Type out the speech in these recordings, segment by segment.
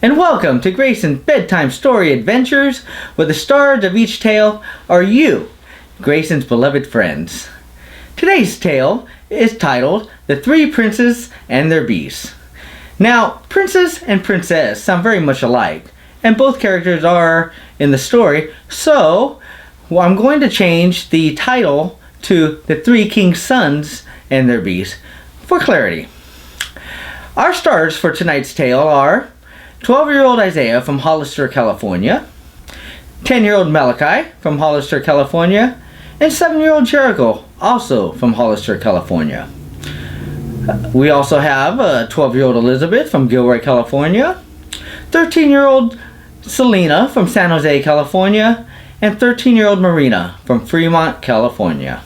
and welcome to Grayson's Bedtime Story Adventures, where the stars of each tale are you, Grayson's beloved friends. Today's tale is titled The Three Princes and Their Beasts. Now, princess and princess sound very much alike, and both characters are in the story, so I'm going to change the title to The Three King's Sons and Their Beasts for clarity. Our stars for tonight's tale are 12-year-old Isaiah from Hollister, California, 10-year-old Malachi from Hollister, California, and 7-year-old Jericho, also from Hollister, California. We also have 12-year-old Elizabeth from Gilroy, California, 13-year-old Salina from San Jose, California, and 13-year-old Marina from Fremont, California.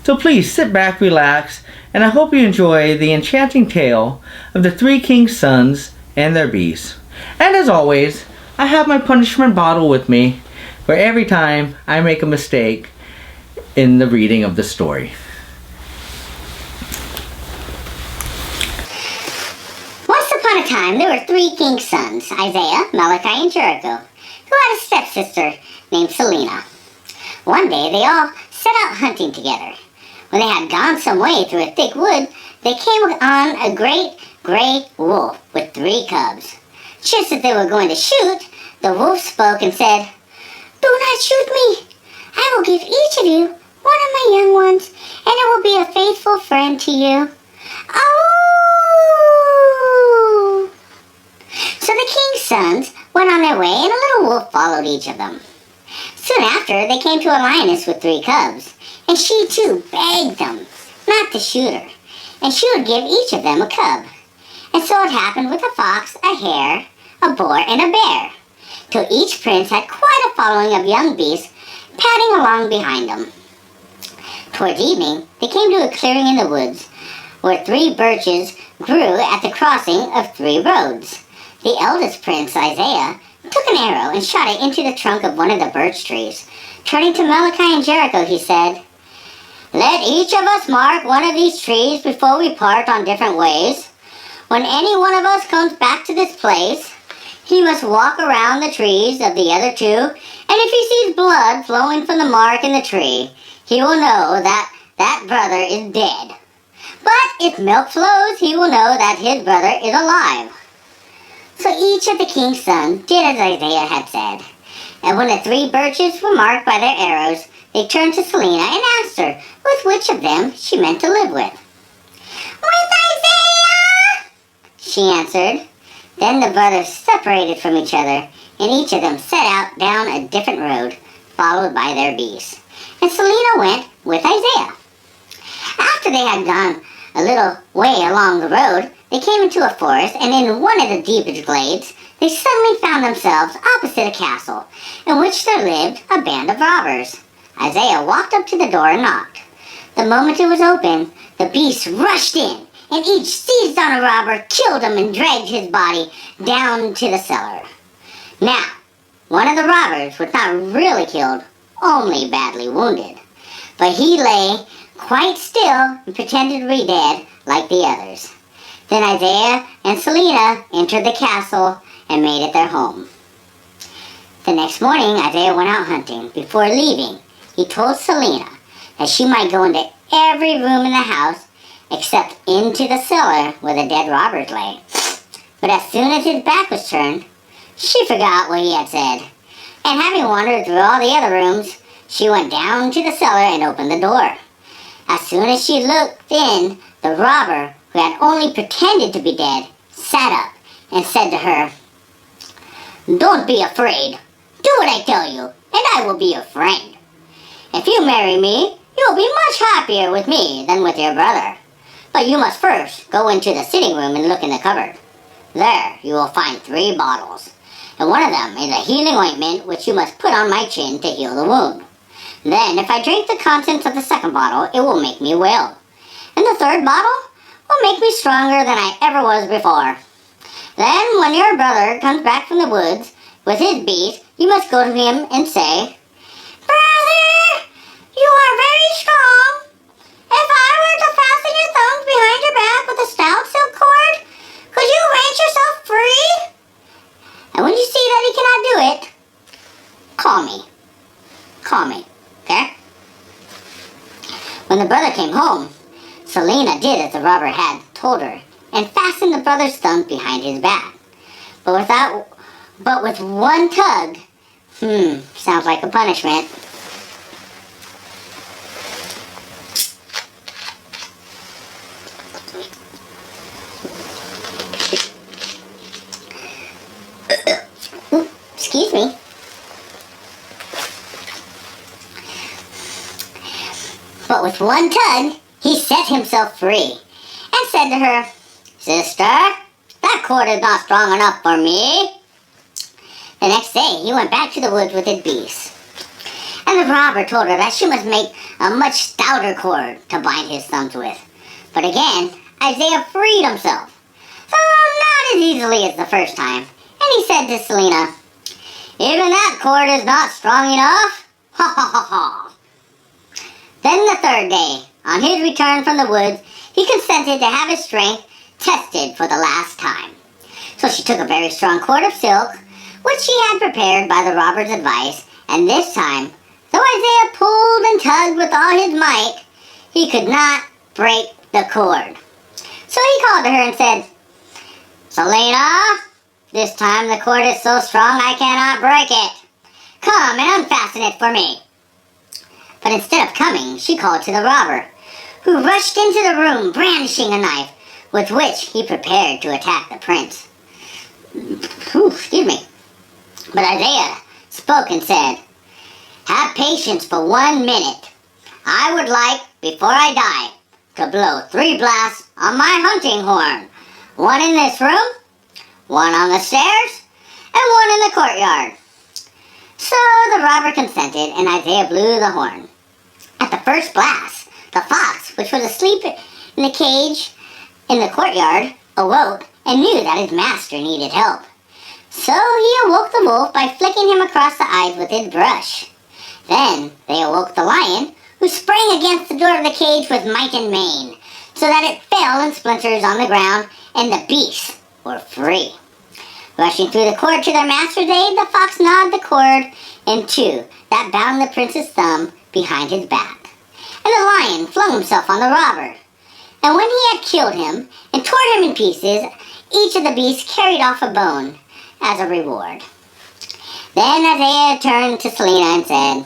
So please sit back, relax, and I hope you enjoy the enchanting tale of the Three King's Sons and Their Beasts. And as always, I have my punishment bottle with me for every time I make a mistake in the reading of the story. Once upon a time, there were three king's sons, Isaiah, Malachi, and Jericho, who had a stepsister named Salina. One day, they all set out hunting together. When they had gone some way through a thick wood, they came on a great gray wolf with 3 cubs. Just as they were going to shoot, the wolf spoke and said, "Do not shoot me. I will give each of you one of my young ones, and it will be a faithful friend to you." Oh! So the king's sons went on their way, and a little wolf followed each of them. Soon after, they came to a lioness with 3 cubs, and she too begged them not to shoot her, and she would give each of them a cub. And so it happened with a fox, a hare, a boar, and a bear, till each prince had quite a following of young beasts padding along behind them. Towards evening, they came to a clearing in the woods, where 3 birches grew at the crossing of 3 roads. The eldest prince, Isaiah, took an arrow and shot it into the trunk of one of the birch trees. Turning to Malachi and Jericho, he said, "Let each of us mark one of these trees before we part on different ways. When any one of us comes back to this place, he must walk around the trees of the other 2, and if he sees blood flowing from the mark in the tree, he will know that that brother is dead. But if milk flows, he will know that his brother is alive." So each of the king's sons did as Isaiah had said. And when the 3 birches were marked by their arrows, they turned to Salina and asked her with which of them she meant to live with. "With Isaiah," she answered. Then the brothers separated from each other, and each of them set out down a different road, followed by their beasts. And Salina went with Isaiah. After they had gone a little way along the road, they came into a forest, and in one of the deepest glades, they suddenly found themselves opposite a castle, in which there lived a band of robbers. Isaiah walked up to the door and knocked. The moment it was open, the beasts rushed in, and each seized on a robber, killed him, and dragged his body down to the cellar. Now, one of the robbers was not really killed, only badly wounded, but he lay quite still and pretended to be dead like the others. Then Isaiah and Salina entered the castle and made it their home. The next morning, Isaiah went out hunting. Before leaving, he told Salina that she might go into every room in the house except into the cellar where the dead robbers lay. But as soon as his back was turned, she forgot what he had said, and having wandered through all the other rooms, she went down to the cellar and opened the door. As soon as she looked in, the robber, who had only pretended to be dead, sat up and said to her, "Don't be afraid. Do what I tell you, and I will be your friend. If you marry me, you will be much happier with me than with your brother. But you must first go into the sitting room and look in the cupboard. There you will find 3 bottles, and one of them is a healing ointment which you must put on my chin to heal the wound. Then, if I drink the contents of the second bottle, it will make me well. And the third bottle will make me stronger than I ever was before. Then, when your brother comes back from the woods with his beast, you must go to him and say, 'Brother, you are very strong. If I were to fasten your thumbs behind your back with a stout silk cord, could you wrench yourself free?' that he cannot do it, call me. Call me, okay? When the brother came home, Salina did as the robber had told her and fastened the brother's thumb behind his back. But with one tug, sounds like a punishment. Excuse me. But with one tug, he set himself free and said to her, "Sister, that cord is not strong enough for me." The next day, he went back to the woods with his beast. And the robber told her that she must make a much stouter cord to bind his thumbs with. But again, Isaiah freed himself, though not as easily as the first time. And he said to Salina, "Even that cord is not strong enough. Ha ha ha ha." Then the third day, on his return from the woods, he consented to have his strength tested for the last time. So she took a very strong cord of silk, which she had prepared by the robber's advice, and this time, though Isaiah pulled and tugged with all his might, he could not break the cord. So he called to her and said, "Salina, this time the cord is so strong I cannot break it. Come and unfasten it for me." But instead of coming, she called to the robber, who rushed into the room brandishing a knife with which he prepared to attack the prince. Excuse me. But Isaiah spoke and said, "Have patience for 1 minute. I would like, before I die, to blow 3 blasts on my hunting horn. 1 in this room, 1 on the stairs, and 1 in the courtyard." So the robber consented, and Isaiah blew the horn. At the first blast, the fox, which was asleep in the cage in the courtyard, awoke and knew that his master needed help. So he awoke the wolf by flicking him across the eyes with his brush. Then they awoke the lion, who sprang against the door of the cage with might and main, so that it fell in splinters on the ground, and the beasts were free. Rushing through the cord to their master's aid, the fox gnawed the cord in 2 that bound the prince's thumb behind his back. And the lion flung himself on the robber. And when he had killed him and tore him in pieces, each of the beasts carried off a bone as a reward. Then Isaiah turned to Salina and said,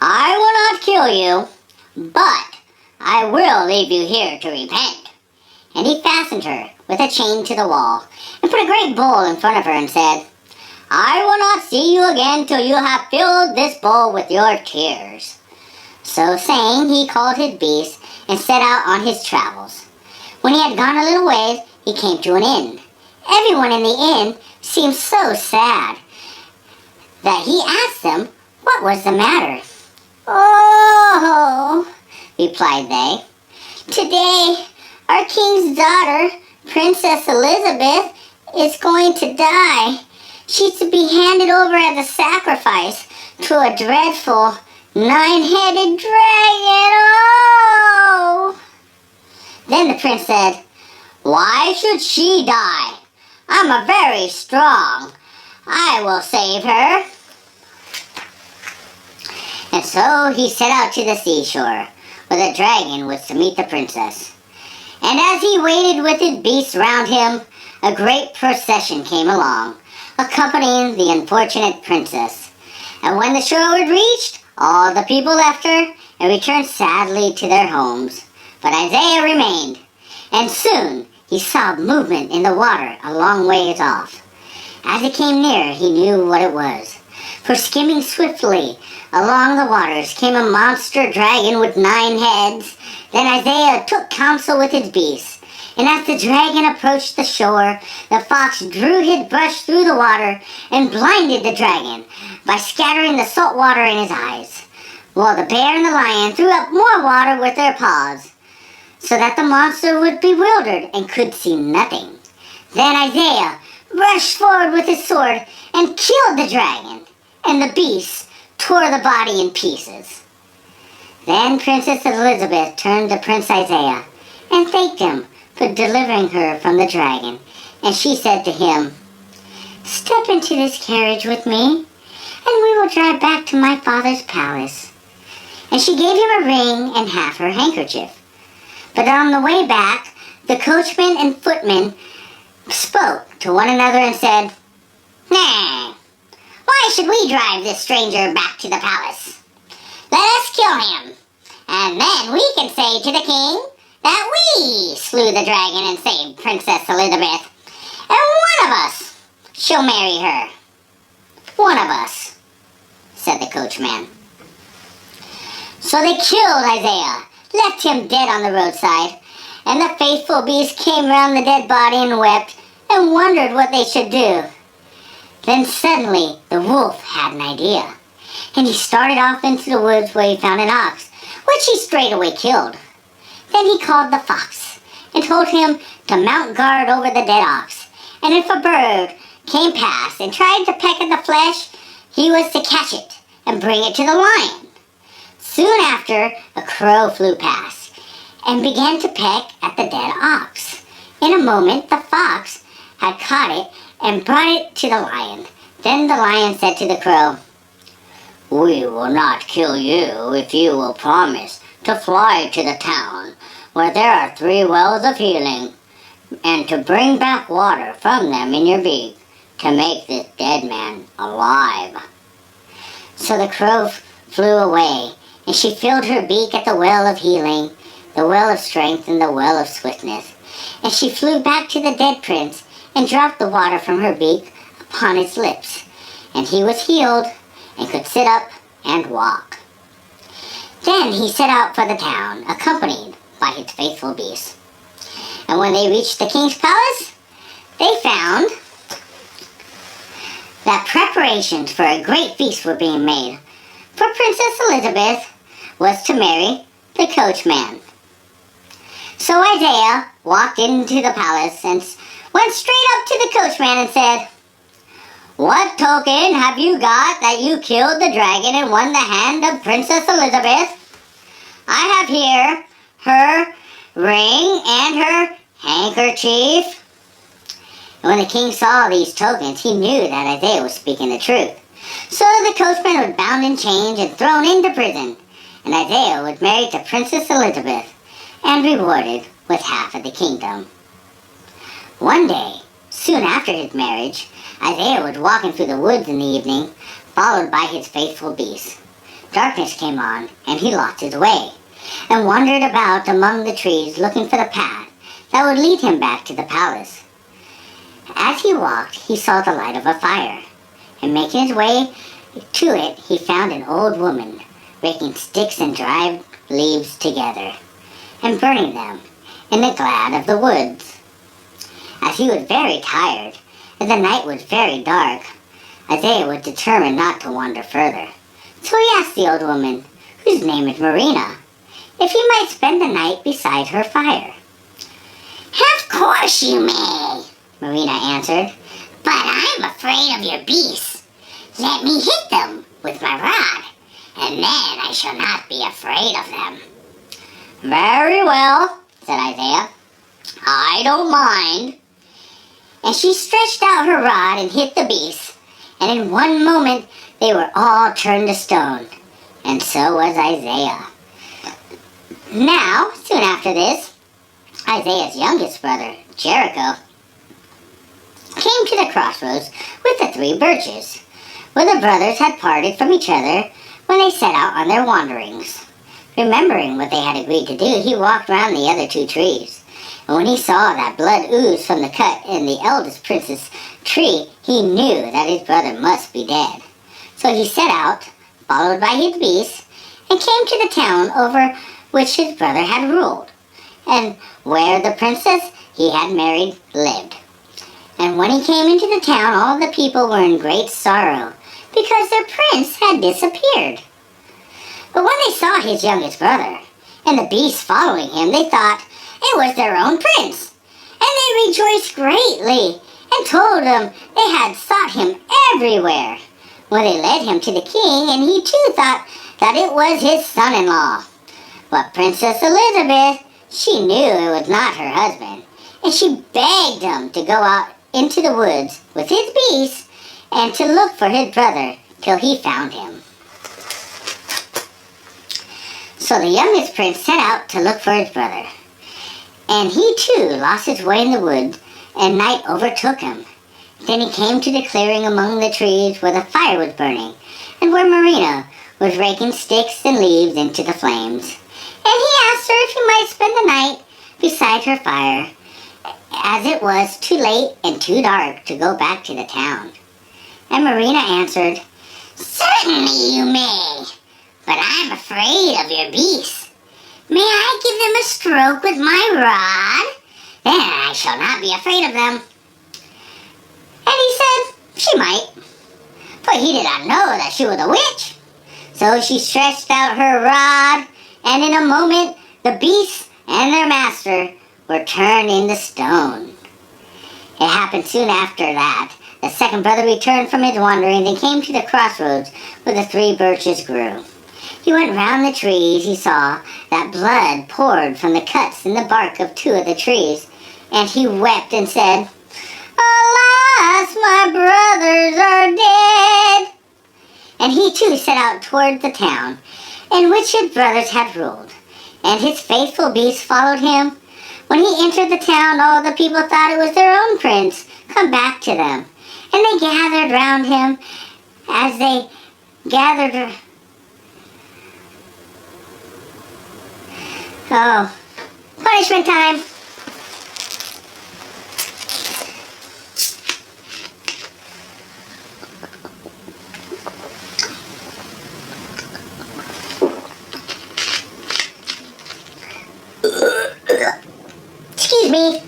"I will not kill you, but I will leave you here to repent." And he fastened her with a chain to the wall and put a great bowl in front of her and said, "I will not see you again till you have filled this bowl with your tears." So saying, he called his beast and set out on his travels. When he had gone a little ways, he came to an inn. Everyone in the inn seemed so sad that he asked them what was the matter. "Oh," replied they, "today our king's daughter, Princess Elizabeth, is going to die. She's to be handed over as a sacrifice to a dreadful 9-headed dragon. Oh!" Then the prince said, "Why should she die? I'm a very strong. I will save her." And so he set out to the seashore, where the dragon was to meet the princess. And as he waited with his beasts round him, a great procession came along, accompanying the unfortunate princess. And when the shore was reached, all the people left her and returned sadly to their homes. But Isaiah remained, and soon he saw movement in the water a long ways off. As it came near, he knew what it was. For skimming swiftly along the waters came a monster dragon with 9 heads. Then Isaiah took counsel with his beasts. And as the dragon approached the shore, the fox drew his brush through the water and blinded the dragon by scattering the salt water in his eyes, while the bear and the lion threw up more water with their paws, so that the monster was bewildered and could see nothing. Then Isaiah rushed forward with his sword and killed the dragon, and the beasts tore the body in pieces. Then Princess Elizabeth turned to Prince Isaiah and thanked him for delivering her from the dragon, and she said to him, Step into this carriage with me, and we will drive back to my father's palace." And she gave him a ring and half her handkerchief. But on the way back, the coachman and footman spoke to one another and said, "Nah, why should we drive this stranger back to the palace? Let us kill him, and then we can say to the king that we slew the dragon and saved Princess Elizabeth, and one of us shall marry her." "One of us," said the coachman. So they killed Isaiah, left him dead on the roadside, and the faithful beast came round the dead body and wept and wondered what they should do. Then suddenly the wolf had an idea, and he started off into the woods where he found an ox, which he straightway killed. Then he called the fox and told him to mount guard over the dead ox, and if a bird came past and tried to peck at the flesh, he was to catch it and bring it to the lion. Soon after, a crow flew past and began to peck at the dead ox. In a moment, the fox had caught it and brought it to the lion. Then the lion said to the crow, "We will not kill you if you will promise to fly to the town where there are 3 wells of healing, and to bring back water from them in your beak to make this dead man alive." So the crow flew away, and she filled her beak at the well of healing, the well of strength, and the well of swiftness. And she flew back to the dead prince and dropped the water from her beak upon his lips, and he was healed and could sit up and walk. Then he set out for the town, accompanied by his faithful beast. And when they reached the king's palace, they found that preparations for a great feast were being made, for Princess Elizabeth was to marry the coachman. So Isaiah walked into the palace and went straight up to the coachman and said, "What token have you got that you killed the dragon and won the hand of Princess Elizabeth? I have here her ring and her handkerchief." And when the king saw these tokens, he knew that Isaiah was speaking the truth. So the coachman was bound in chains and thrown into prison, and Isaiah was married to Princess Elizabeth and rewarded with half of the kingdom. One day, soon after his marriage, Isaiah was walking through the woods in the evening, followed by his faithful beast. Darkness came on, and he lost his way, and wandered about among the trees looking for the path that would lead him back to the palace. As he walked, he saw the light of a fire, and making his way to it, he found an old woman raking sticks and dried leaves together, and burning them in the glade of the woods. As he was very tired, and the night was very dark, Isaiah was determined not to wander further. So he asked the old woman, whose name is Marina, if he might spend the night beside her fire. "Of course you may," Marina answered, "but I'm afraid of your beasts. Let me hit them with my rod, and then I shall not be afraid of them." "Very well," said Isaiah. "I don't mind." And she stretched out her rod and hit the beasts, and in one moment they were all turned to stone, and so was Isaiah. Now, soon after this, Isaiah's youngest brother, Jericho, came to the crossroads with the 3 birches, where the brothers had parted from each other when they set out on their wanderings. Remembering what they had agreed to do, he walked round the other 2 trees. And when he saw that blood ooze from the cut in the eldest prince's tree, he knew that his brother must be dead. So he set out, followed by his beasts, and came to the town over which his brother had ruled, and where the princess he had married lived. And when he came into the town, all the people were in great sorrow, because their prince had disappeared. But when they saw his youngest brother, and the beasts following him, they thought it was their own prince, and they rejoiced greatly, and told him they had sought him everywhere. When they led him to the king, and he too thought that it was his son-in-law. But Princess Elizabeth, she knew it was not her husband, and she begged him to go out into the woods with his beasts and to look for his brother till he found him. So the youngest prince set out to look for his brother. And he too lost his way in the woods, and night overtook him. Then he came to the clearing among the trees where the fire was burning, and where Marina was raking sticks and leaves into the flames. And he asked her if he might spend the night beside her fire, as it was too late and too dark to go back to the town. And Marina answered, "Certainly you may, but I'm afraid of your beasts. May I give them a stroke with my rod? Then I shall not be afraid of them." And he said she might, but he did not know that she was a witch. So she stretched out her rod, and in a moment the beasts and their master were turned into stone. It happened soon after that. The second brother returned from his wanderings and came to the crossroads where the 3 birches grew. He went round the trees. He saw that blood poured from the cuts in the bark of 2 of the trees, and he wept and said, "Alas, my brothers are dead." And he too set out toward the town in which his brothers had ruled, and his faithful beasts followed him. When he entered the town, all the people thought it was their own prince come back to them, and they gathered round him as they gathered. Oh, punishment time. Excuse me.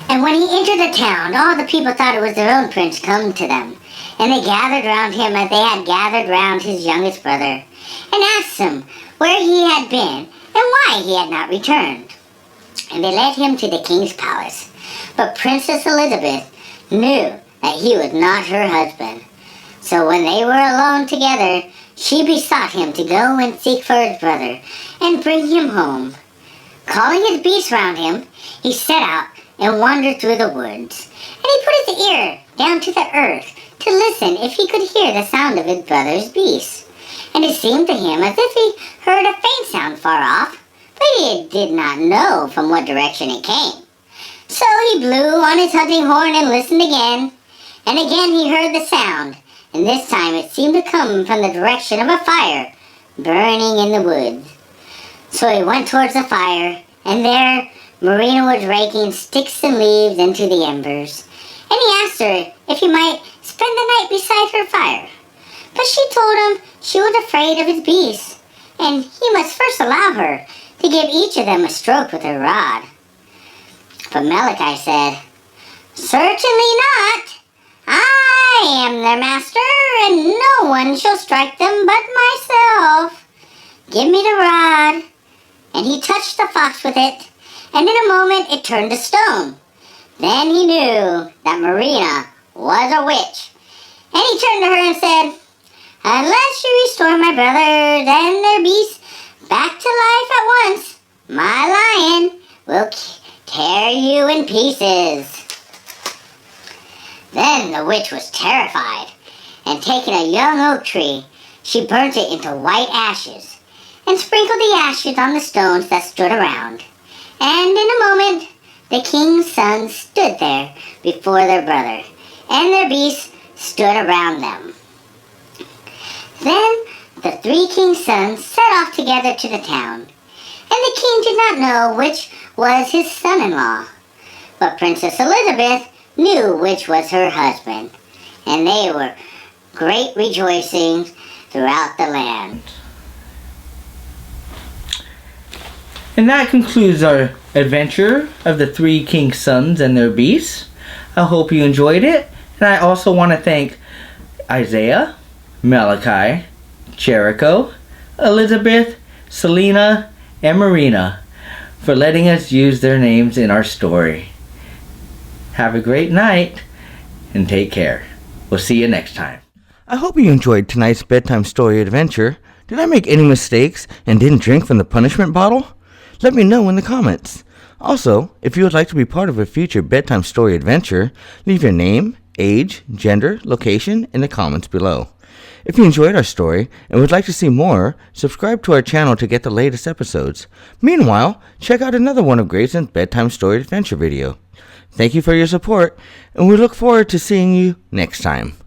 And when he entered the town, all the people thought it was their own prince come to them. And they gathered round him as they had gathered round his youngest brother, and asked him where he had been and why he had not returned. And they led him to the king's palace. But Princess Elizabeth knew that he was not her husband. So when they were alone together, she besought him to go and seek for his brother and bring him home. Calling his beasts round him, he set out and wandered through the woods. And he put his ear down to the earth to listen if he could hear the sound of his brother's beasts. And it seemed to him as if he heard a faint sound far off, but he did not know from what direction it came. So he blew on his hunting horn and listened again, and again he heard the sound, and this time it seemed to come from the direction of a fire burning in the woods. So he went towards the fire, and there Marina was raking sticks and leaves into the embers. And he asked her if he might spend the night beside her fire. But she told him she was afraid of his beasts, and he must first allow her to give each of them a stroke with her rod. But Malachi said, "Certainly not. I am their master, and no one shall strike them but myself. Give me the rod." And he touched the fox with it, and in a moment it turned to stone. Then he knew that Marina was a witch. And he turned to her and said, "Unless you restore my brothers and their beasts back to life at once, my lion will tear you in pieces." Then the witch was terrified, and taking a young oak tree, she burnt it into white ashes, and sprinkled the ashes on the stones that stood around. And in a moment, the king's sons stood there before their brother, and their beasts stood around them. Then the 3 king's sons set off together to the town, and the king did not know which was his son-in-law. But Princess Elizabeth knew which was her husband, and they were great rejoicing throughout the land. And that concludes our adventure of the 3 king's sons and their beasts. I hope you enjoyed it, and I also want to thank Isaiah, Malachi, Jericho, Elizabeth, Salina, and Marina for letting us use their names in our story. Have a great night, and take care. We'll see you next time. I hope you enjoyed tonight's bedtime story adventure. Did I make any mistakes and didn't drink from the punishment bottle? Let me know in the comments. Also, if you would like to be part of a future bedtime story adventure, leave your name, age, gender, location in the comments below. If you enjoyed our story and would like to see more, subscribe to our channel to get the latest episodes. Meanwhile, check out another one of Grayson's bedtime story adventure video. Thank you for your support, and we look forward to seeing you next time.